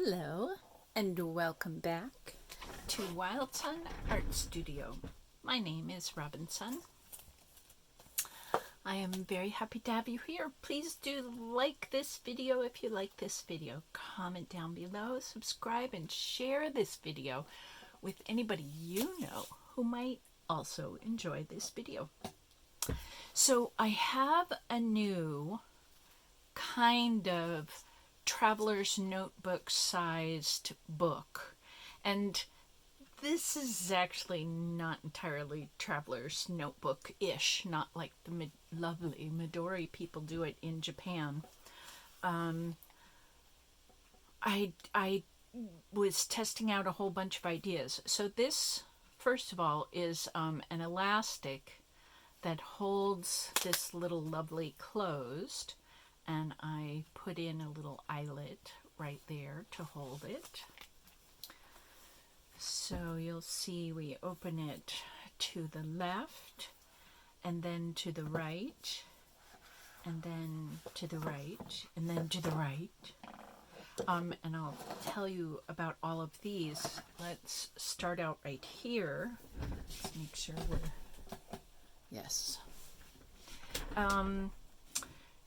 Hello, and welcome back to Robinsunne Art Studio. My name is Robinsunne. I am very happy to have you here. Please do like this video if you like this video. Comment down below, subscribe, and share this video with anybody you know who might also enjoy this video. So I have a new kind of traveler's notebook sized book, and this is actually not entirely traveler's notebook-ish, not like the lovely Midori people do it in Japan. I was testing out a whole bunch of ideas. So this, first of all, is an elastic that holds this little lovely closed, and I put in a little eyelet right there to hold it. So you'll see we open it to the left, and then to the right, and then to the right, and then to the right. And I'll tell you about all of these. Let's start out right here. Let's make sure we're... Yes.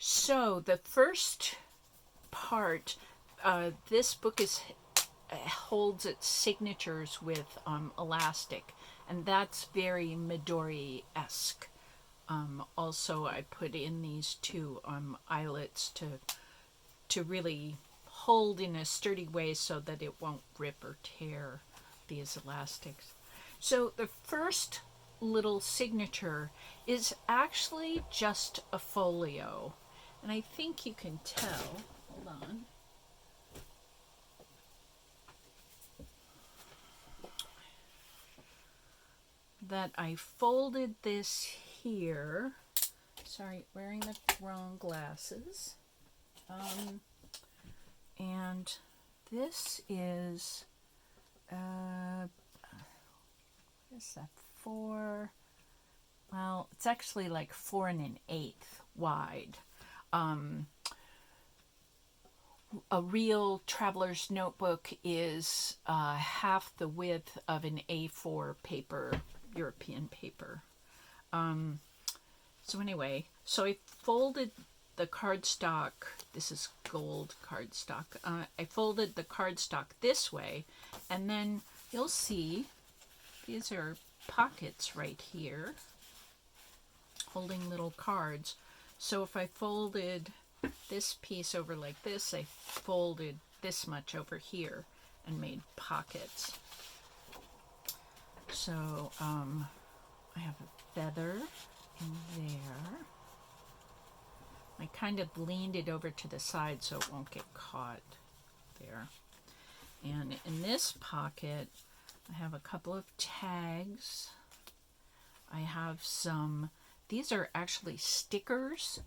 So the first part, this book holds its signatures with elastic, and that's very Midori-esque. Also, I put in these two eyelets to really hold in a sturdy way so that it won't rip or tear these elastics. So the first little signature is actually just a folio. And I think you can tell, hold on, that I folded this here. Sorry, wearing the wrong glasses. And this is, what is that, 4? Well, it's actually like 4 1/8 wide. A real traveler's notebook is half the width of an A4 paper, European paper. So anyway, so I folded the cardstock. This is gold cardstock. I folded the cardstock this way, and then you'll see these are pockets right here, holding little cards. So if I folded this piece over like this, I folded this much over here and made pockets. So I have a feather in there. I kind of leaned it over to the side so it won't get caught there. And in this pocket, I have a couple of tags. I have some... These are actually stickers.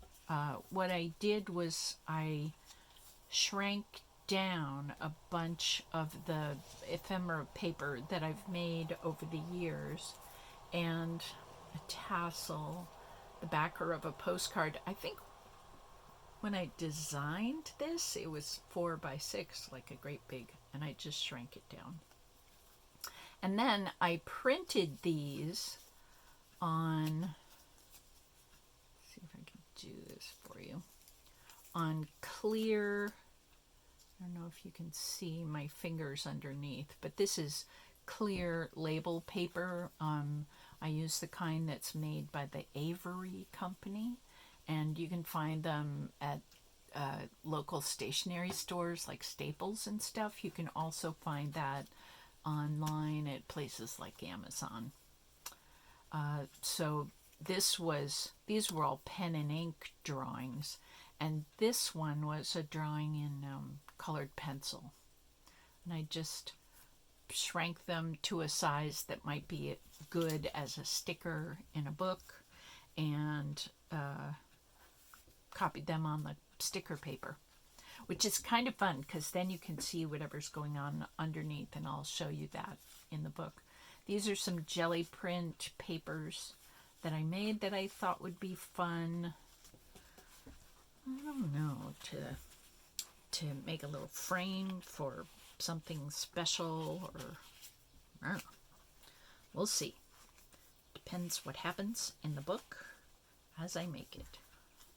What I did was I shrank down a bunch of the ephemera paper that I've made over the years, and a tassel, the backer of a postcard. I think when I designed this, it was 4 by 6, like a great big, and I just shrank it down. And then I printed these on... do this for you on clear, I don't know if you can see my fingers underneath, but this is clear label paper. I use the kind that's made by the Avery company, and you can find them at local stationery stores like Staples and stuff. You can also find that online at places like Amazon. So these were all pen and ink drawings, and this one was a drawing in colored pencil. And I just shrank them to a size that might be good as a sticker in a book, and copied them on the sticker paper, which is kind of fun because then you can see whatever's going on underneath, and I'll show you that in the book. These are some jelly print papers that I made that I thought would be fun. I don't know, to make a little frame for something special, or I don't know. We'll see. Depends what happens in the book as I make it.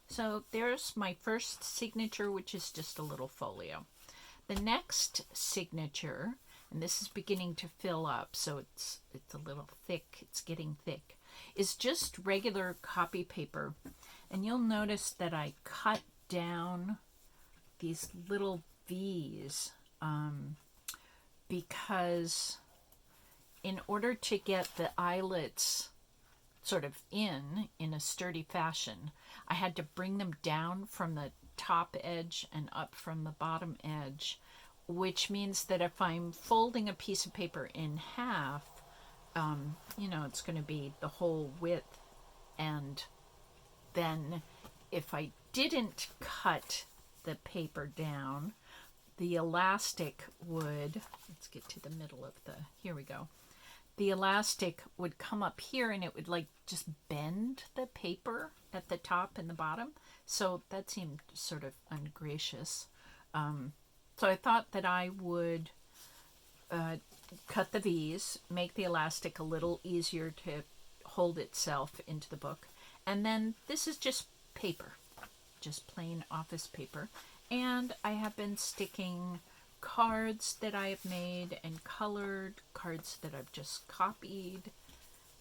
So there's my first signature, which is just a little folio. The next signature, and this is beginning to fill up, so it's a little thick, it's getting thick, is just regular copy paper. And you'll notice that I cut down these little V's because in order to get the eyelets sort of in a sturdy fashion, I had to bring them down from the top edge and up from the bottom edge, which means that if I'm folding a piece of paper in half, it's going to be the whole width. And then if I didn't cut the paper down, the elastic would, let's get to the middle of here we go. The elastic would come up here and it would like just bend the paper at the top and the bottom. So that seemed sort of ungracious. So I thought that I would cut the V's, make the elastic a little easier to hold itself into the book. And then this is just paper, just plain office paper. And I have been sticking cards that I have made and colored, cards that I've just copied.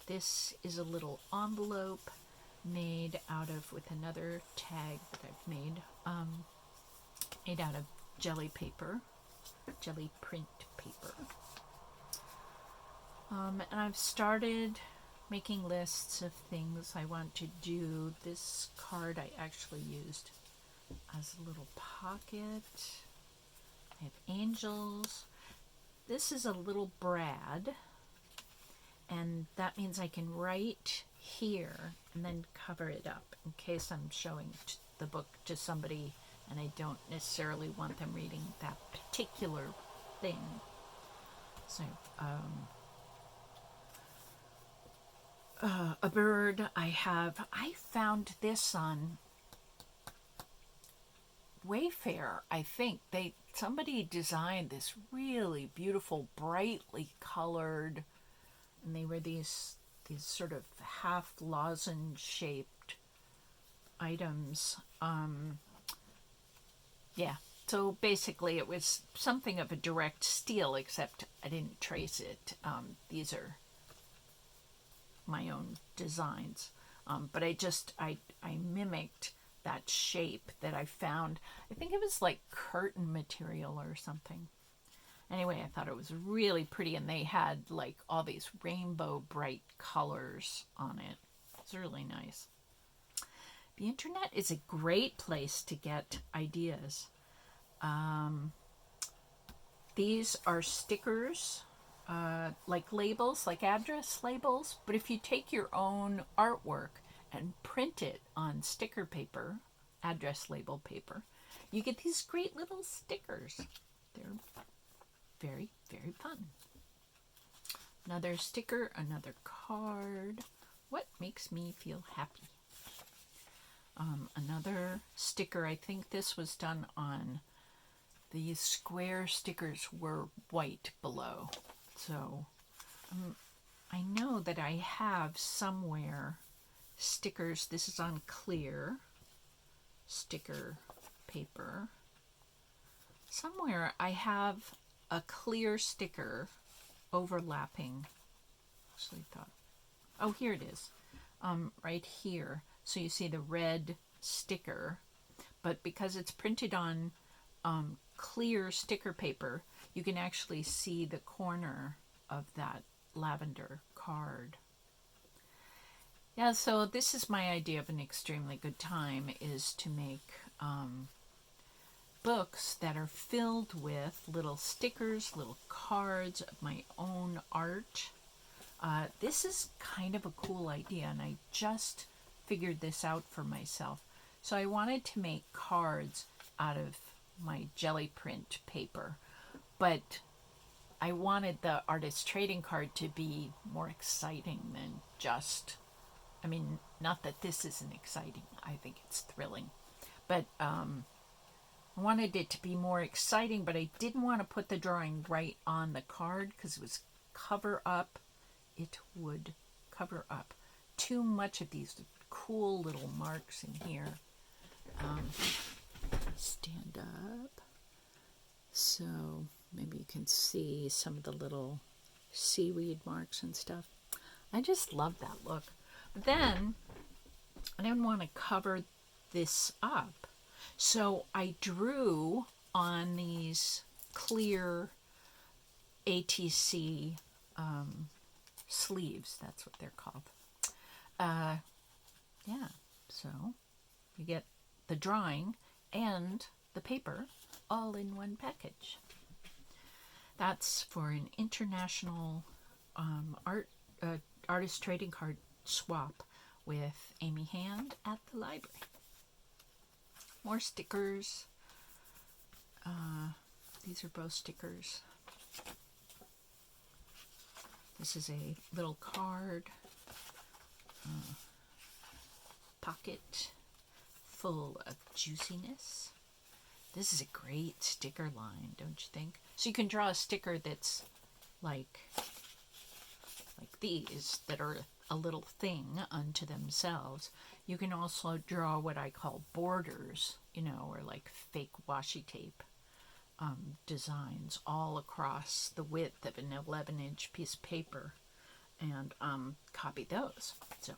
This is a little envelope made out of, with another tag that I've made, made out of jelly paper, jelly print paper. And I've started making lists of things I want to do. This card I actually used as a little pocket. I have angels. This is a little Brad, and that means I can write here and then cover it up in case I'm showing the book to somebody and I don't necessarily want them reading that particular thing. So a bird. I found this on Wayfair. I think somebody designed this really beautiful, brightly colored, and they were these sort of half lozenge shaped items. So basically it was something of a direct steal, except I didn't trace it. These are my own designs, but I mimicked that shape that I found. I think it was like curtain material or something. Anyway, I thought it was really pretty, and they had like all these rainbow bright colors on it. It's really nice. The internet is a great place to get ideas. These are stickers, like labels, like address labels, but if you take your own artwork and print it on sticker paper, address label paper, you get these great little stickers. They're very, very fun. Another sticker, another card. What makes me feel happy? Another sticker. I think this was done on, these square stickers were white below. So I know that I have somewhere stickers. This is on clear sticker paper. Somewhere I have a clear sticker overlapping. Actually thought, oh, here it is. Right here. So you see the red sticker, but because it's printed on clear sticker paper, you can actually see the corner of that lavender card. Yeah, so this is my idea of an extremely good time, is to make books that are filled with little stickers, little cards of my own art. This is kind of a cool idea, and I just figured this out for myself. So I wanted to make cards out of my jelly print paper, but I wanted the artist trading card to be more exciting than just, I mean, not that this isn't exciting, I think it's thrilling, but I wanted it to be more exciting, but I didn't want to put the drawing right on the card because it was cover up. It would cover up too much of these cool little marks in here. Stand up so maybe you can see some of the little seaweed marks and stuff. I just love that look. But then I didn't want to cover this up, so I drew on these clear ATC sleeves. That's what they're called. Yeah, so you get the drawing and the paper all in one package. That's for an international artist trading card swap with Amy Hand at the library. More stickers. These are both stickers. This is a little card pocket full of juiciness. This is a great sticker line, don't you think? So you can draw a sticker that's like these that are a little thing unto themselves. You can also draw what I call borders, or like fake washi tape designs all across the width of an 11-inch piece of paper and copy those. So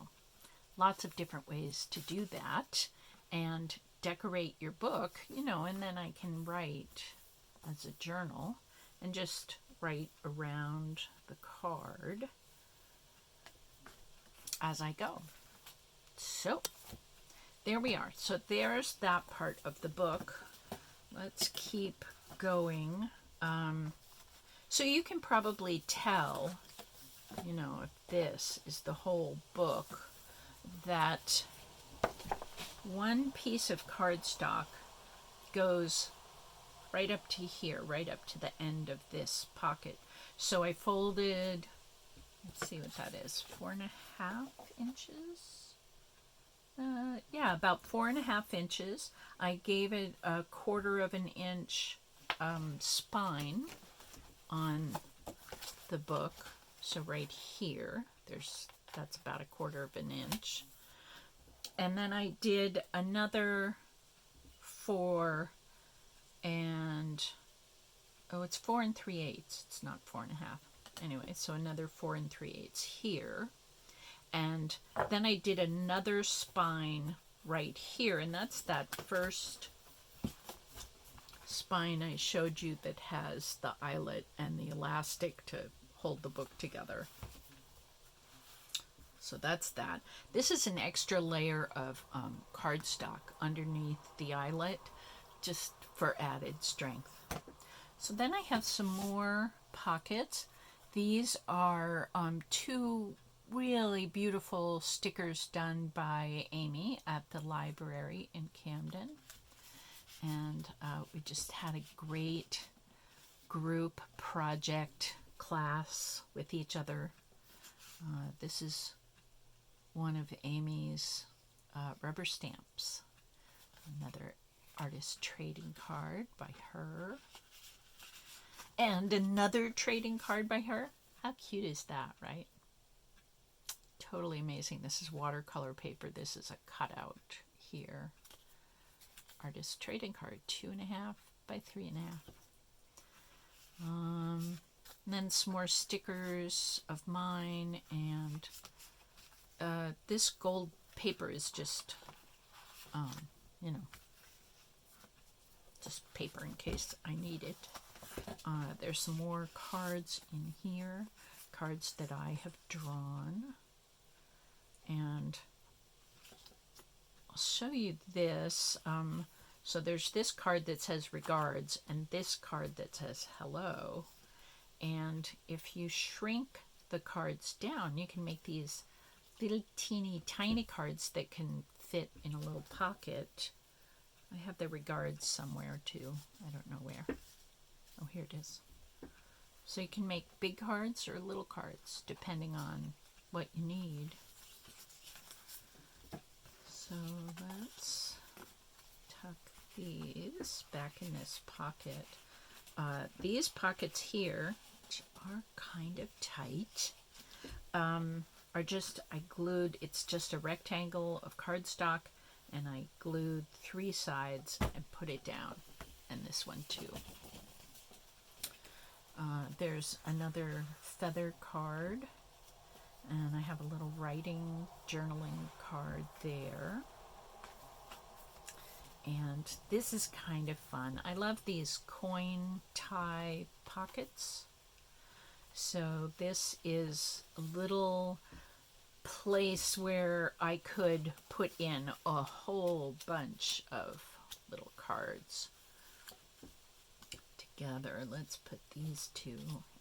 lots of different ways to do that and decorate your book, and then I can write as a journal and just write around the card as I go. So there we are. So there's that part of the book. Let's keep going. So you can probably tell, if this is the whole book, that one piece of cardstock goes right up to here, right up to the end of this pocket. So I folded, let's see what that is, 4.5 inches? Yeah, about 4.5 inches. I gave it a 1/4 inch spine on the book. So right here, that's about a 1/4 inch. And then I did another 4 it's 4 3/8. It's not 4.5. Anyway, so another 4 3/8 here. And then I did another spine right here, and that's that first spine I showed you that has the eyelet and the elastic to hold the book together. So that's that. This is an extra layer of cardstock underneath the eyelet, just for added strength. So then I have some more pockets. These are 2 really beautiful stickers done by Amy at the library in Camden. And we just had a great group project class with each other. This is one of Amy's rubber stamps. Another artist trading card by her. And another trading card by her. How cute is that, right? Totally amazing. This is watercolor paper. This is a cutout here. Artist trading card, 2.5 by 3.5. And then some more stickers of mine, and this gold paper is just, just paper in case I need it. There's some more cards in here, cards that I have drawn. And I'll show you this. So there's this card that says regards and this card that says hello. And if you shrink the cards down, you can make these little teeny tiny cards that can fit in a little pocket. I have the regards somewhere too. I don't know where. Oh, here it is. So you can make big cards or little cards depending on what you need. So let's tuck these back in this pocket. These pockets here, which are kind of tight, are just, I glued, it's just a rectangle of cardstock, and I glued 3 sides and put it down, and this one too. There's another feather card, and I have a little writing, journaling card there. And this is kind of fun. I love these coin tie pockets. So this is a little place where I could put in a whole bunch of little cards together. Let's put these 2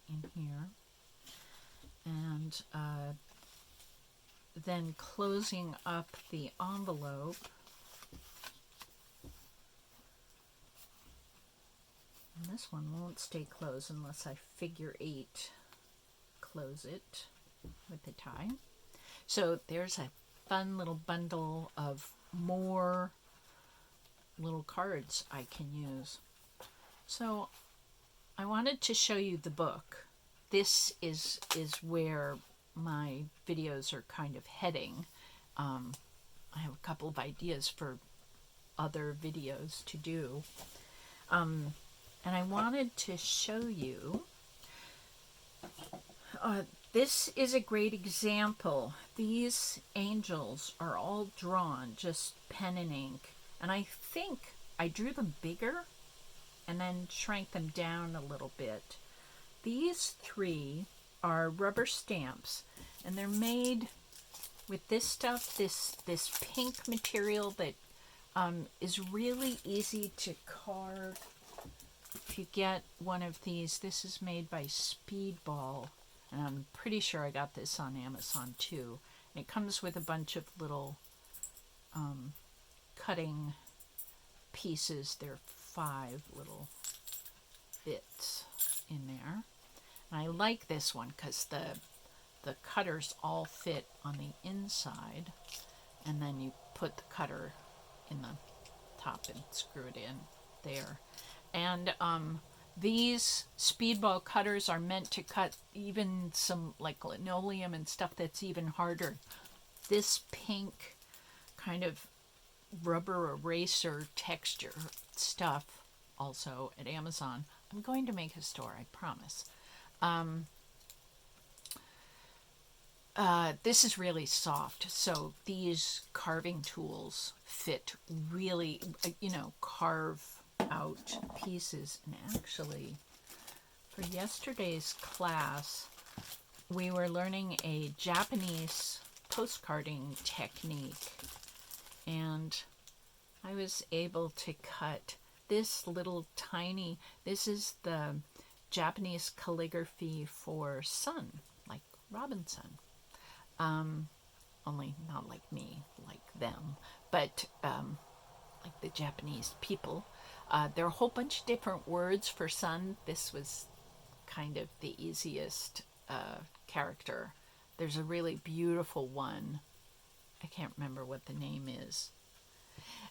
in here. And then closing up the envelope, and this one won't stay closed unless I figure 8 close it with the tie. So there's a fun little bundle of more little cards I can use. So I wanted to show you the book. This is where my videos are kind of heading. I have a couple of ideas for other videos to do. And I wanted to show you, this is a great example. These angels are all drawn, just pen and ink. And I think I drew them bigger and then shrank them down a little bit. These 3 are rubber stamps, and they're made with this stuff, this pink material that is really easy to carve. If you get one of these, this is made by Speedball, and I'm pretty sure I got this on Amazon too. And it comes with a bunch of little cutting pieces. There are 5 little bits in there. And I like this one because the cutters all fit on the inside, and then you put the cutter in the top and screw it in there. And these Speedball cutters are meant to cut even some like linoleum and stuff that's even harder. This pink kind of rubber eraser texture stuff, also at Amazon. I'm going to make a store, I promise. This is really soft, so these carving tools fit really, carve out pieces. And actually, for yesterday's class, we were learning a Japanese postcarding technique, and I was able to cut this little tiny, this is the Japanese calligraphy for sun, like Robinsunne. Only not like me, like them, but like the Japanese people. There are a whole bunch of different words for sun. This was kind of the easiest character. There's a really beautiful one. I can't remember what the name is.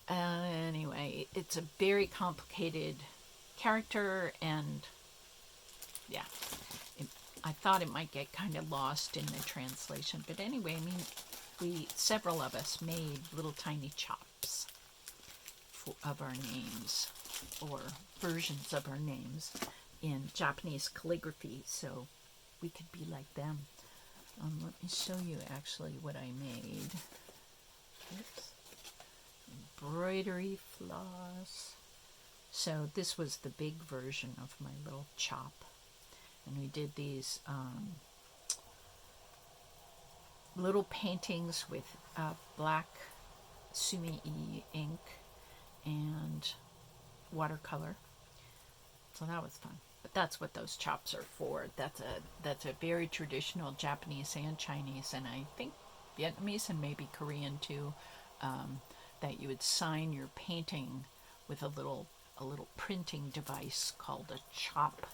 Anyway, it's a very complicated character, and yeah, I thought it might get kind of lost in the translation. But anyway, I mean, several of us made little tiny chops of our names, or versions of our names, in Japanese calligraphy, so we could be like them. Let me show you actually what I made. Oops. Embroidery floss. So this was the big version of my little chop. And we did these little paintings with black sumi-e ink and watercolor. So that was fun. But that's what those chops are for. That's a very traditional Japanese and Chinese, and I think Vietnamese and maybe Korean too, that you would sign your painting with a little printing device called a chop.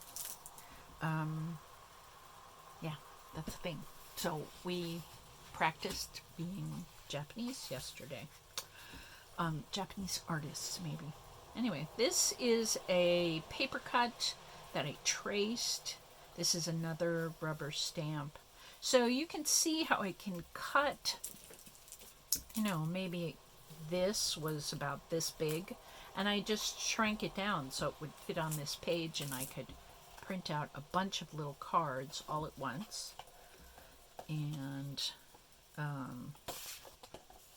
Yeah, that's the thing. So we practiced being Japanese yesterday. Japanese artists, maybe. Anyway, this is a paper cut that I traced. This is another rubber stamp. So you can see how I can cut, maybe this was about this big, and I just shrank it down so it would fit on this page, and I could print out a bunch of little cards all at once. And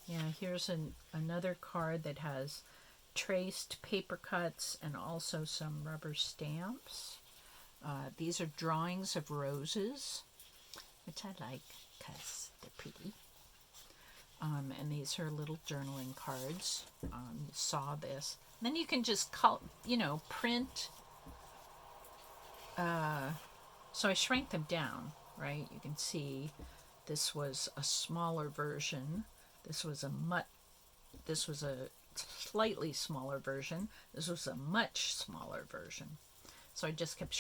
yeah, here's another card that has traced paper cuts and also some rubber stamps. These are drawings of roses, which I like because they're pretty. And these are little journaling cards. You saw this. And then you can just print. So I shrank them down, right? You can see this was a smaller version. This was a slightly smaller version. This was a much smaller version. So I just kept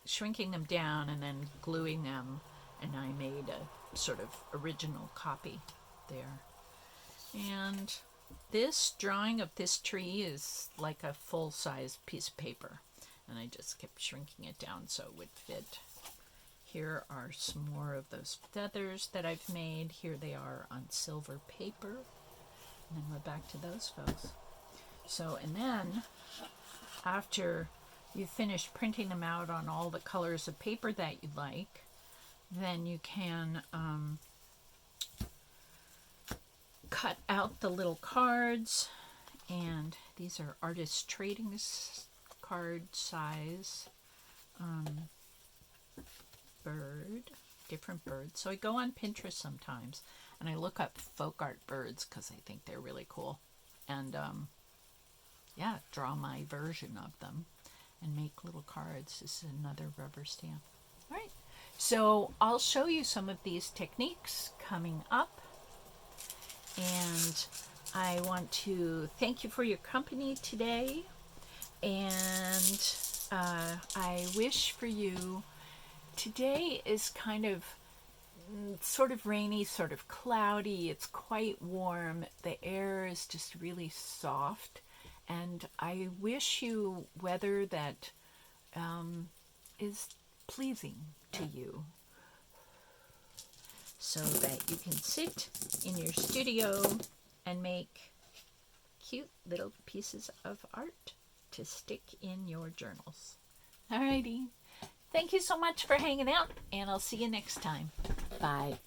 shrinking them down and then gluing them, and I made a sort of original copy there. And this drawing of this tree is like a full-size piece of paper, and I just kept shrinking it down so it would fit. Here are some more of those feathers that I've made. Here they are on silver paper. And then we're back to those folks. So, and then after you finish printing them out on all the colors of paper that you like, then you can cut out the little cards. And these are artist trading card size. Different birds. So I go on Pinterest sometimes and I look up folk art birds because I think they're really cool, and draw my version of them and make little cards. This is another rubber stamp. All right, so I'll show you some of these techniques coming up, and I want to thank you for your company today, and I wish for you. Today is kind of sort of rainy, sort of cloudy. It's quite warm. The air is just really soft. And I wish you weather that is pleasing to you, so that you can sit in your studio and make cute little pieces of art to stick in your journals. Alrighty. Thank you so much for hanging out, and I'll see you next time. Bye.